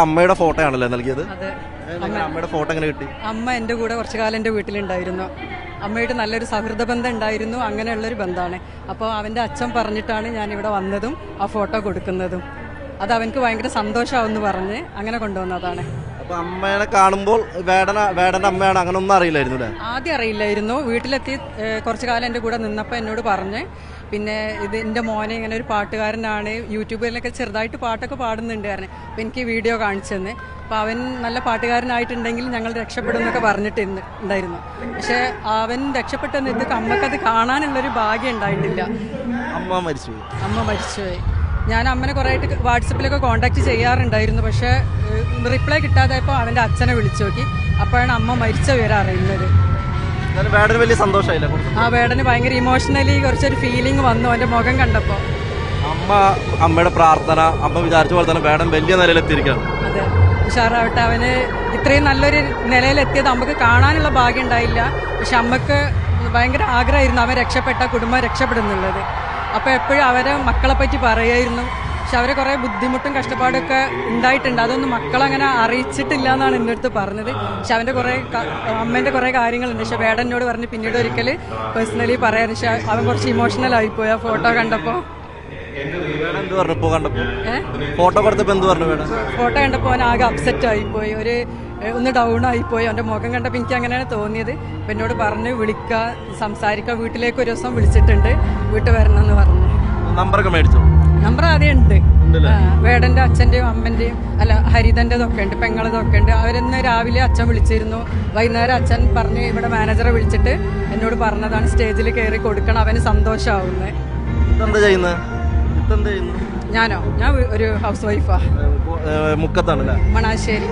അമ്മയുടെ ഫോട്ടോ ആണല്ലേ നൽകിയത്? അതെ. അമ്മയുടെ ഫോട്ടോ എങ്ങനെ കിട്ടി? അമ്മ എൻ്റെ കൂടെ കുറച്ചു കാലം എൻ്റെ വീട്ടിലുണ്ടായിരുന്നു. അമ്മയുടെ നല്ലൊരു സൗഹൃദ ബന്ധം ഉണ്ടായിരുന്നു. അങ്ങനെയുള്ളൊരു ബന്ധമാണ്. അപ്പോൾ അവൻ്റെ അച്ഛൻ പറഞ്ഞിട്ടാണ് ഞാനിവിടെ വന്നതും ആ ഫോട്ടോ കൊടുക്കുന്നതും. അത് അവനക്ക് ഭയങ്കര സന്തോഷമാവെന്ന് പറഞ്ഞ് അങ്ങനെ കൊണ്ടുവന്നതാണ്. അപ്പൊ അമ്മേനെ കാണുമ്പോൾ വേടന്റെ അമ്മയാണ് അങ്ങനെ ഒന്നും അറിയില്ലായിരുന്നു അല്ലേ? ആദ്യം അറിയില്ലായിരുന്നു. വീട്ടിലെത്തി കുറച്ചു കാലം എൻ്റെ കൂടെ നിന്നപ്പോൾ എന്നോട് പറഞ്ഞ്, പിന്നെ ഇത് എൻ്റെ മോനെ ഇങ്ങനെ ഒരു പാട്ടുകാരനാണ്, യൂട്യൂബിലൊക്കെ ചെറുതായിട്ട് പാട്ടൊക്കെ പാടുന്നുണ്ട് കാരണം. അപ്പം എനിക്ക് വീഡിയോ കാണിച്ചു തന്നെ. അപ്പോൾ അവൻ നല്ല പാട്ടുകാരനായിട്ടുണ്ടെങ്കിൽ ഞങ്ങൾ രക്ഷപ്പെടും എന്നൊക്കെ പറഞ്ഞിട്ട് ഉണ്ടായിരുന്നു. പക്ഷേ അവൻ രക്ഷപ്പെട്ടെന്ന് ഇത് അമ്മക്കത് കാണാനുള്ളൊരു ഭാഗ്യം ഉണ്ടായിട്ടില്ല. അമ്മ മരിച്ചുപോയി. ഞാൻ അമ്മനെ കുറേ ആയിട്ട് വാട്സപ്പിലൊക്കെ കോൺടാക്ട് ചെയ്യാറുണ്ടായിരുന്നു. പക്ഷേ റിപ്ലൈ കിട്ടാതായപ്പോൾ അവൻ്റെ അച്ഛനെ വിളിച്ചു നോക്കി. അപ്പോഴാണ് അമ്മ മരിച്ച വിവരം അറിയുന്നത്. വേടന് വലിയ സന്തോഷമായില്ല? ആ, വേടന് ഭയങ്കര ഇമോഷണലി കുറച്ചൊരു ഫീലിംഗ് വന്നു അവൻ്റെ മുഖം കണ്ടപ്പോൾ. അമ്മയുടെ പ്രാർത്ഥന അമ്മ വിചാരിച്ച പോലെ തന്നെ വേടൻ വലിയ നിലയിലെത്തിയിരിക്കുകയാണ്. അതെ, ഉഷാറാവട്ടെ. അവന് ഇത്രയും നല്ലൊരു നിലയിലെത്തിയത് നമുക്ക് കാണാനുള്ള ഭാഗ്യം ഉണ്ടായില്ല. പക്ഷെ അമ്മക്ക് ഭയങ്കര ആഗ്രഹമായിരുന്നു അവൻ രക്ഷപ്പെട്ട കുടുംബം രക്ഷപ്പെടുന്നുള്ളത്. അപ്പോൾ എപ്പോഴും അവരെ മക്കളെ പറ്റി പറയുമായിരുന്നു. പക്ഷെ അവരെ കുറേ ബുദ്ധിമുട്ടും കഷ്ടപ്പാടൊക്കെ ഉണ്ടായിട്ടുണ്ട്. അതൊന്നും മക്കളങ്ങനെ അറിയിച്ചിട്ടില്ല എന്നാണ് എൻ്റെ അടുത്ത് പറഞ്ഞത്. പക്ഷെ അവൻ്റെ അമ്മേൻ്റെ കുറേ കാര്യങ്ങളുണ്ട്. പക്ഷെ വേടനോട് പറഞ്ഞ് പിന്നീട് ഒരിക്കൽ പേഴ്സണലി പറയാൻ. പക്ഷെ അവൻ കുറച്ച് ഇമോഷണൽ ആയിപ്പോയി ആ ഫോട്ടോ കണ്ടപ്പോൾ. ഫോട്ടോ കണ്ടപ്പോൾ അവൻ ആകെ അപ്സെറ്റ് ആയിപ്പോയി, ഒന്ന് ഡൗൺ ആയിപ്പോയി. അവൻ്റെ മുഖം കണ്ടപ്പോൾ എനിക്ക് അങ്ങനെയാണ് തോന്നിയത്. അപ്പം എന്നോട് പറഞ്ഞ് വിളിക്കുക, സംസാരിക്കുക, വീട്ടിലേക്ക് ഒരു ദിവസം വിളിച്ചിട്ടുണ്ട്, വീട്ടിൽ വരണമെന്ന് പറഞ്ഞു. നമ്പറൊക്കെ മേടിച്ചോ? നമ്പർ ആദ്യം ഉണ്ട്. വേടന്റെ അച്ഛൻ്റെയും അമ്മൻ്റെയും ഹരിതൻ്റെതൊക്കെ ഉണ്ട്, പെങ്ങളതൊക്കെ ഉണ്ട്. അവരെന്ന് രാവിലെ അച്ഛൻ വിളിച്ചിരുന്നു. വൈകുന്നേരം അച്ഛൻ പറഞ്ഞ് ഇവിടെ മാനേജറെ വിളിച്ചിട്ട് എന്നോട് പറഞ്ഞതാണ് സ്റ്റേജിൽ കയറി കൊടുക്കണം, അവന് സന്തോഷമാവുന്നത്. ഞാൻ ഒരു ഹൗസ് വൈഫാ. മുക്കത്താണല്ലേ? മണാശ്ശേരി.